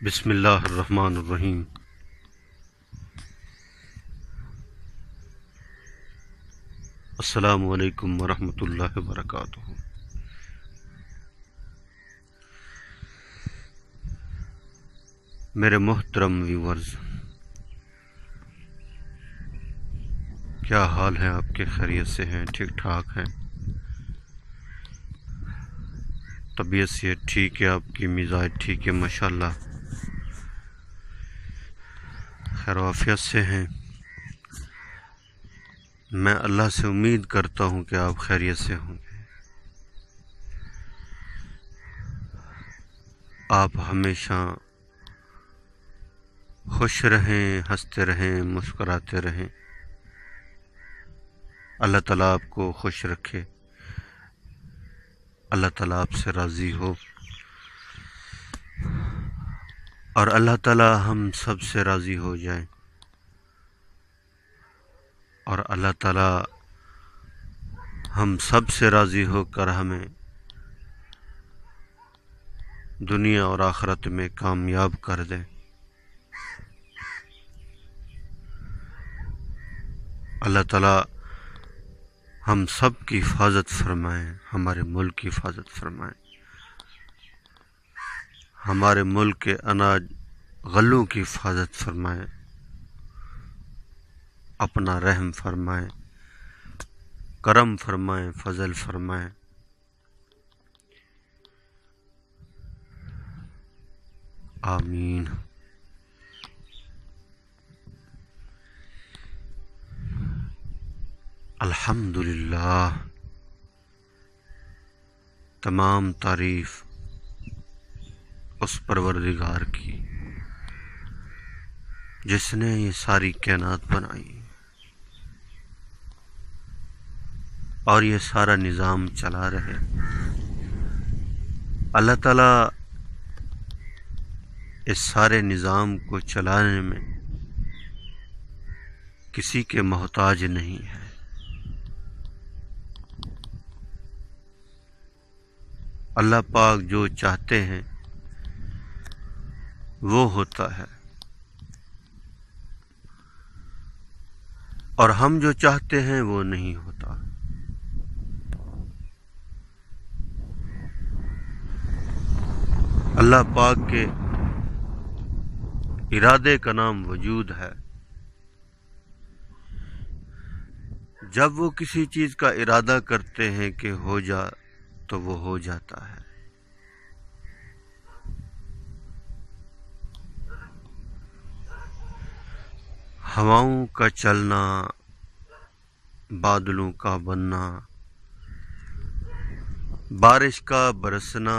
بسم اللہ الرحمن الرحیم۔ السلام علیکم ورحمۃ اللہ وبرکاتہ۔ میرے محترم ویورز، کیا حال ہے آپ کے؟ خیریت سے ہیں؟ ٹھیک ٹھاک ہیں؟ طبیعت سے ٹھیک ہے؟ آپ کی مزاج ٹھیک ہے؟ ماشاءاللہ خیر و عافیت سے ہیں؟ میں اللہ سے امید کرتا ہوں کہ آپ خیریت سے ہوں گے۔ آپ ہمیشہ خوش رہیں، ہنستے رہیں، مسکراتے رہیں۔ اللہ تعالیٰ آپ کو خوش رکھے، اللہ تعالیٰ آپ سے راضی ہو، اور اللہ تعالیٰ ہم سب سے راضی ہو جائیں، اور اللہ تعالیٰ ہم سب سے راضی ہو کر ہمیں دنیا اور آخرت میں کامیاب کر دیں۔ اللہ تعالیٰ ہم سب کی حفاظت فرمائیں، ہمارے ملک کی حفاظت فرمائیں، ہمارے ملک کے اناج غلوں کی حفاظت فرمائیں، اپنا رحم فرمائیں، کرم فرمائیں، فضل فرمائیں۔ آمین۔ الحمدللہ، تمام تعریف اس پروردگار کی جس نے یہ ساری کائنات بنائی اور یہ سارا نظام چلا رہے۔ اللہ تعالیٰ اس سارے نظام کو چلانے میں کسی کے محتاج نہیں ہے۔ اللہ پاک جو چاہتے ہیں وہ ہوتا ہے، اور ہم جو چاہتے ہیں وہ نہیں ہوتا۔ اللہ پاک کے ارادے کا نام وجود ہے۔ جب وہ کسی چیز کا ارادہ کرتے ہیں کہ ہو جا تو وہ ہو جاتا ہے۔ ہواؤں کا چلنا، بادلوں کا بننا، بارش کا برسنا،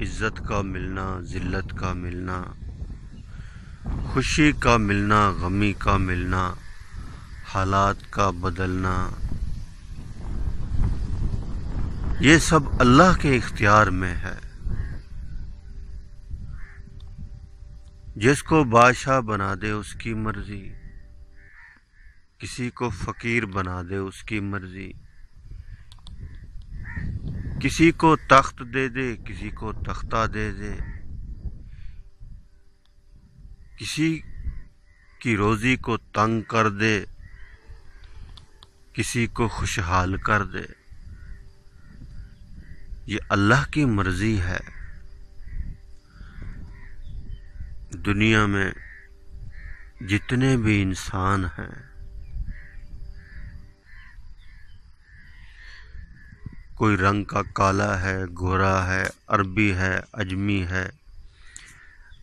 عزت کا ملنا، ذلت کا ملنا، خوشی کا ملنا، غمی کا ملنا، حالات کا بدلنا، یہ سب اللہ کے اختیار میں ہے۔ جس کو بادشاہ بنا دے اس کی مرضی، کسی کو فقیر بنا دے اس کی مرضی، کسی کو تخت دے دے، کسی کو تختہ دے دے، کسی کی روزی کو تنگ کر دے، کسی کو خوشحال کر دے۔ یہ اللہ کی مرضی ہے۔ دنیا میں جتنے بھی انسان ہیں، کوئی رنگ کا کالا ہے، گورا ہے، عربی ہے، اجمی ہے،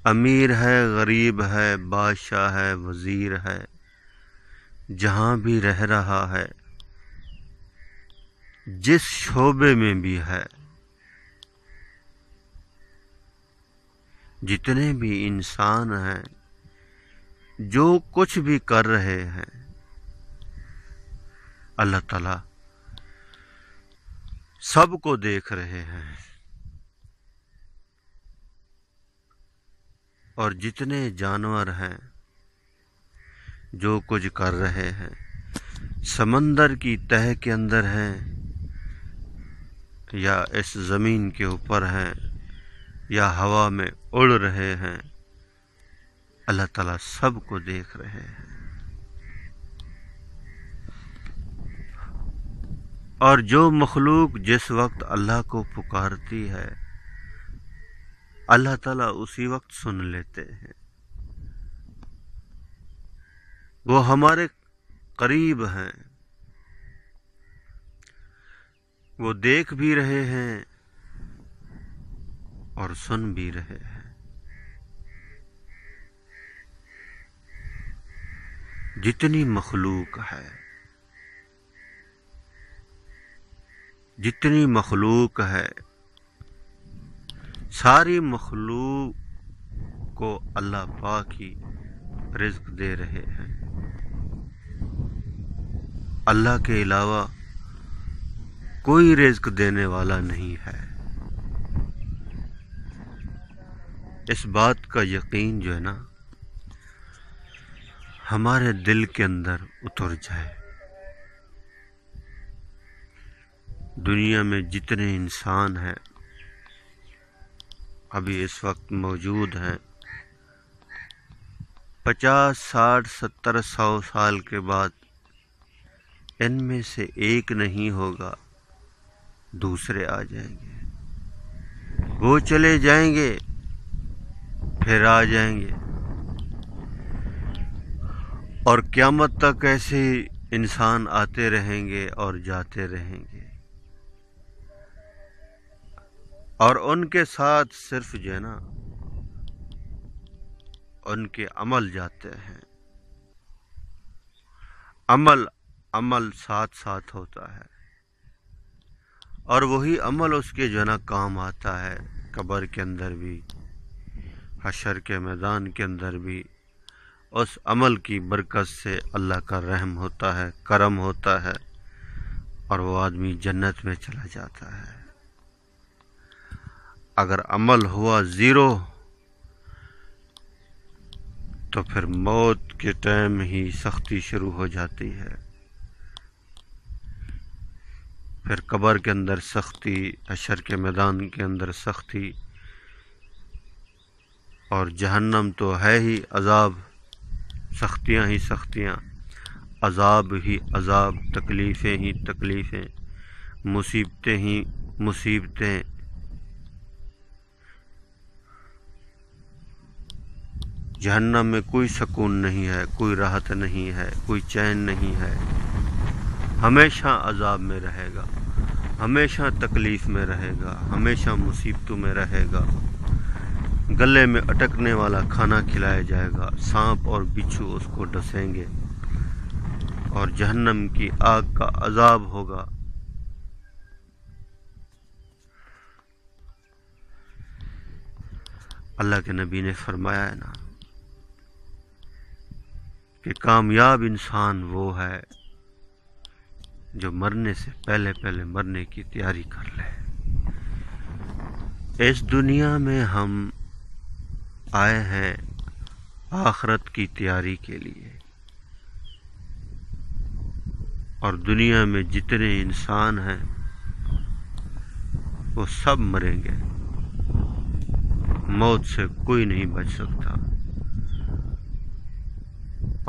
امیر ہے، غریب ہے، بادشاہ ہے، وزیر ہے، جہاں بھی رہ رہا ہے، جس شعبے میں بھی ہے، جتنے بھی انسان ہیں، جو کچھ بھی کر رہے ہیں، اللہ تعالیٰ سب کو دیکھ رہے ہیں، اور جتنے جانور ہیں جو کچھ کر رہے ہیں، سمندر کی تہہ کے اندر ہیں یا اس زمین کے اوپر ہیں، یا ہوا میں اڑ رہے ہیں، اللہ تعالیٰ سب کو دیکھ رہے ہیں۔ اور جو مخلوق جس وقت اللہ کو پکارتی ہے، اللہ تعالیٰ اسی وقت سن لیتے ہیں۔ وہ ہمارے قریب ہیں، وہ دیکھ بھی رہے ہیں اور سن بھی رہے ہیں۔ جتنی مخلوق ہے، جتنی مخلوق ہے، ساری مخلوق کو اللہ پاک ہی رزق دے رہے ہیں۔ اللہ کے علاوہ کوئی رزق دینے والا نہیں ہے۔ اس بات کا یقین جو ہے نا ہمارے دل کے اندر اتر جائے۔ دنیا میں جتنے انسان ہیں ابھی اس وقت موجود ہیں، 50 60 70 100 سال کے بعد ان میں سے ایک نہیں ہوگا، دوسرے آ جائیں گے، وہ چلے جائیں گے پھر آ جائیں گے، اور قیامت تک ایسے انسان آتے رہیں گے اور جاتے رہیں گے، اور ان کے ساتھ صرف جو ہے نا ان کے عمل جاتے ہیں۔ عمل ساتھ ساتھ ہوتا ہے، اور وہی عمل اس کے جو ہے نا کام آتا ہے، قبر کے اندر بھی، حشر کے میدان کے اندر بھی۔ اس عمل کی برکت سے اللہ کا رحم ہوتا ہے، کرم ہوتا ہے، اور وہ آدمی جنت میں چلا جاتا ہے۔ اگر عمل ہوا زیرو تو پھر موت کے ٹائم ہی سختی شروع ہو جاتی ہے، پھر قبر کے اندر سختی، حشر کے میدان کے اندر سختی، اور جہنم تو ہے ہی عذاب، سختیاں ہی سختیاں، عذاب ہی عذاب، تکلیفیں ہی تکلیفیں، مصیبتیں ہی مصیبتیں۔ جہنم میں کوئی سکون نہیں ہے، کوئی راحت نہیں ہے، کوئی چین نہیں ہے، ہمیشہ عذاب میں رہے گا، ہمیشہ تکلیف میں رہے گا، ہمیشہ مصیبتوں میں رہے گا۔ گلے میں اٹکنے والا کھانا کھلایا جائے گا، سانپ اور بچھو اس کو ڈسیں گے، اور جہنم کی آگ کا عذاب ہوگا۔ اللہ کے نبی نے فرمایا ہے نا کہ کامیاب انسان وہ ہے جو مرنے سے پہلے پہلے مرنے کی تیاری کر لے۔ اس دنیا میں ہم آئے ہیں آخرت کی تیاری کے لیے، اور دنیا میں جتنے انسان ہیں وہ سب مریں گے، موت سے کوئی نہیں بچ سکتا،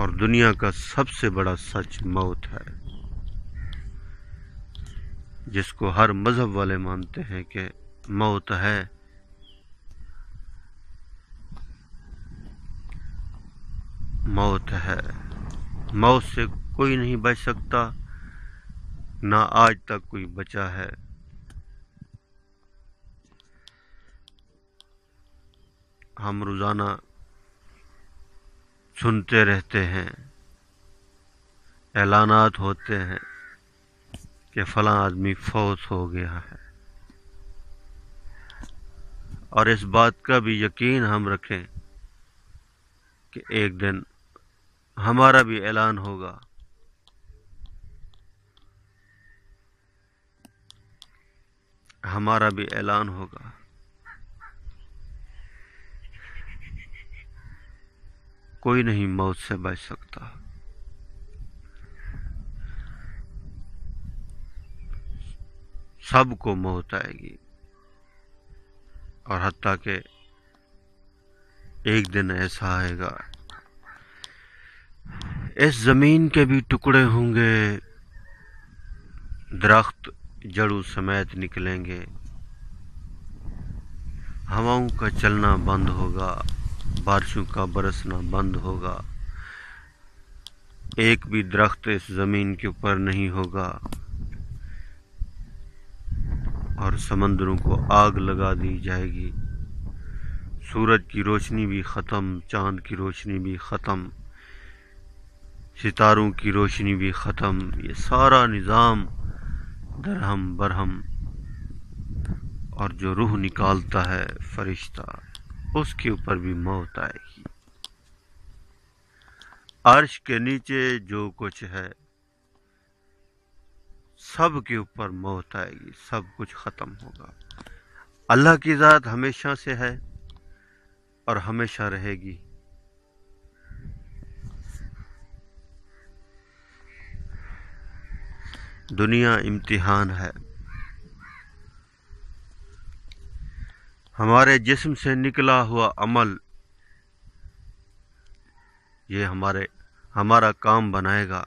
اور دنیا کا سب سے بڑا سچ موت ہے، جس کو ہر مذہب والے مانتے ہیں کہ موت ہے۔ موت ہے، موت سے کوئی نہیں بچ سکتا، نہ آج تک کوئی بچا ہے۔ ہم روزانہ سنتے رہتے ہیں، اعلانات ہوتے ہیں کہ فلاں آدمی فوت ہو گیا ہے، اور اس بات کا بھی یقین ہم رکھیں کہ ایک دن ہمارا بھی اعلان ہوگا، ہمارا بھی اعلان ہوگا۔ کوئی نہیں موت سے بچ سکتا، سب کو موت آئے گی۔ اور حتیٰ کہ ایک دن ایسا آئے گا اس زمین کے بھی ٹکڑے ہوں گے، درخت جڑوں سمیت نکلیں گے، ہواؤں کا چلنا بند ہوگا، بارشوں کا برسنا بند ہوگا، ایک بھی درخت اس زمین کے اوپر نہیں ہوگا، اور سمندروں کو آگ لگا دی جائے گی، سورج کی روشنی بھی ختم، چاند کی روشنی بھی ختم، ستاروں کی روشنی بھی ختم، یہ سارا نظام درہم برہم، اور جو روح نکالتا ہے فرشتہ، اس کے اوپر بھی موت آئے گی۔ عرش کے نیچے جو کچھ ہے سب کے اوپر موت آئے گی، سب کچھ ختم ہوگا۔ اللہ کی ذات ہمیشہ سے ہے اور ہمیشہ رہے گی۔ دنیا امتحان ہے، ہمارے جسم سے نکلا ہوا عمل یہ ہمارا کام بنائے گا،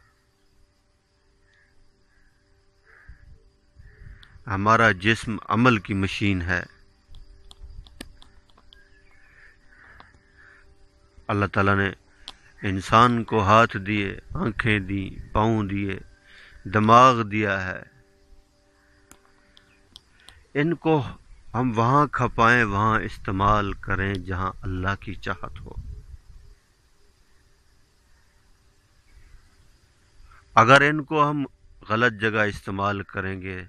ہمارا جسم عمل کی مشین ہے۔ اللہ تعالیٰ نے انسان کو ہاتھ دیے، آنکھیں دی، پاؤں دیے، دماغ دیا ہے، ان کو ہم وہاں کھپائیں، وہاں استعمال کریں جہاں اللہ کی چاہت ہو۔ اگر ان کو ہم غلط جگہ استعمال کریں گے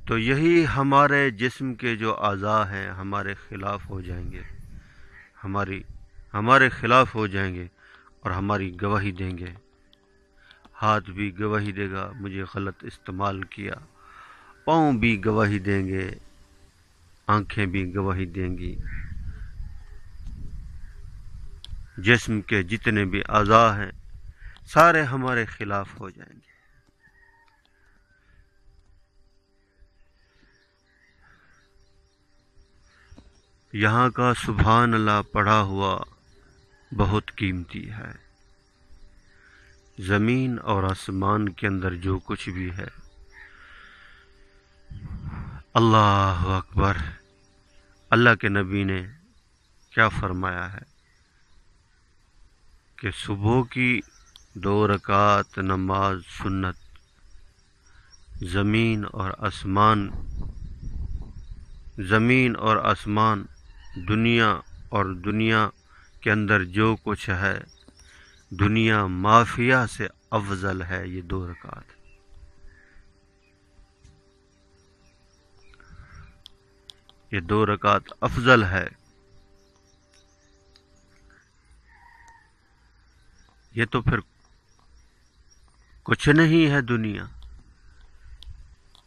تو یہی ہمارے جسم کے جو اعضاء ہیں ہمارے خلاف ہو جائیں گے، ہمارے خلاف ہو جائیں گے اور ہماری گواہی دیں گے۔ ہاتھ بھی گواہی دے گا مجھے غلط استعمال کیا، پاؤں بھی گواہی دیں گے، آنکھیں بھی گواہی دیں گی، جسم کے جتنے بھی اعضاء ہیں سارے ہمارے خلاف ہو جائیں گے۔ یہاں کا سبحان اللہ پڑھا ہوا بہت قیمتی ہے۔ زمین اور آسمان کے اندر جو کچھ بھی ہے، اللہ اکبر، اللہ کے نبی نے کیا فرمایا ہے کہ صبح کی 2 رکعت نماز سنت، زمین اور آسمان، دنیا اور دنیا کے اندر جو کچھ ہے، دنیا مافیا سے افضل ہے یہ 2 رکعت۔ یہ 2 رکعت افضل ہے۔ یہ تو پھر کچھ نہیں ہے دنیا۔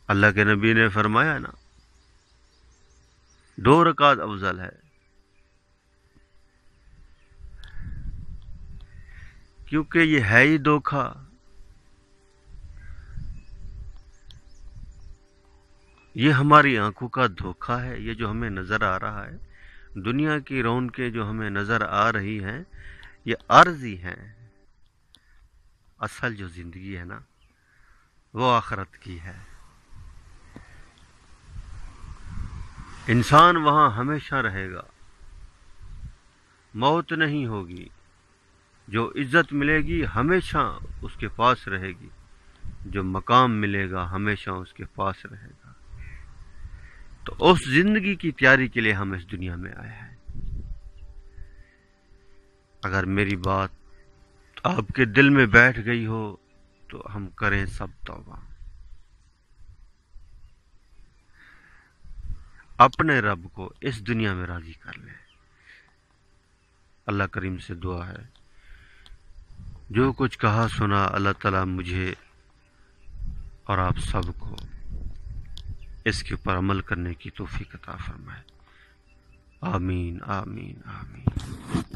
اللہ کے نبی نے فرمایا نا 2 رکعت افضل ہے، کیونکہ یہ ہے ہی دھوکہ۔ یہ ہماری آنکھوں کا دھوکہ ہے، یہ جو ہمیں نظر آ رہا ہے، دنیا کی رونقیں جو ہمیں نظر آ رہی ہیں یہ عارضی ہیں، اصل جو زندگی ہے نا وہ آخرت کی ہے۔ انسان وہاں ہمیشہ رہے گا، موت نہیں ہوگی، جو عزت ملے گی ہمیشہ اس کے پاس رہے گی، جو مقام ملے گا ہمیشہ اس کے پاس رہے گا۔ تو اس زندگی کی تیاری کے لیے ہم اس دنیا میں آئے ہیں۔ اگر میری بات آپ کے دل میں بیٹھ گئی ہو تو ہم کریں سب توبہ، اپنے رب کو اس دنیا میں راضی کر لیں۔ اللہ کریم سے دعا ہے جو کچھ کہا سنا اللہ تعالیٰ مجھے اور آپ سب کو اس کے اوپر عمل کرنے کی توفیق عطا فرمائے۔ آمین آمین آمین۔